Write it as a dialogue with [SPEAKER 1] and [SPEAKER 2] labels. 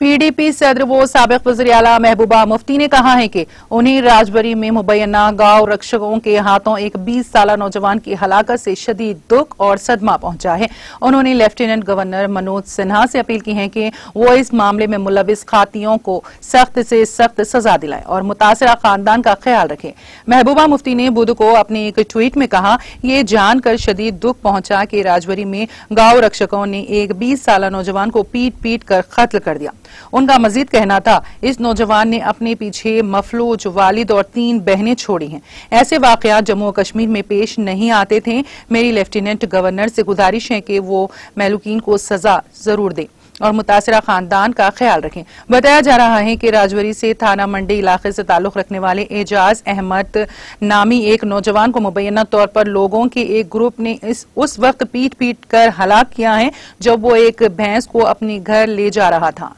[SPEAKER 1] PDP सदर व साबिक वज़ीर आला महबूबा मुफ्ती ने कहा है कि उन्हें राजबरी में मुबैना गांव रक्षकों के हाथों एक 20 साला नौजवान की हलाकत से शदीद दुख और सदमा पहुंचा है। उन्होंने लेफ्टिनेंट गवर्नर मनोज सिन्हा से अपील की है कि वो इस मामले में मुलविस खातियों को सख्त से सख्त सजा दिलाए और मुतासरा खानदान का ख्याल रखे। महबूबा मुफ्ती ने बुध को अपने एक ट्वीट में कहा, ये जानकर शदीद दुख पहुंचा कि राजबरी में गांव रक्षकों ने एक 20 साला नौजवान को पीट पीट कर कत्ल कर दिया। उनका मजीद कहना था, इस नौजवान ने अपने पीछे मफलूज वालिद और 3 बहनें छोड़ी हैं। ऐसे वाकयात जम्मू कश्मीर में पेश नहीं आते थे। मेरी लेफ्टिनेंट गवर्नर से गुजारिश है कि वो महलूकीन को सजा जरूर दें और मुतासरा खानदान का ख्याल रखें। बताया जा रहा है कि राजबरी से थाना मंडी इलाके से ताल्लुक रखने वाले एजाज अहमद नामी एक नौजवान को मुबैना तौर पर लोगों के एक ग्रुप ने उस वक्त पीट पीट कर हलाक किया है जब वो एक भैंस को अपने घर ले जा रहा था।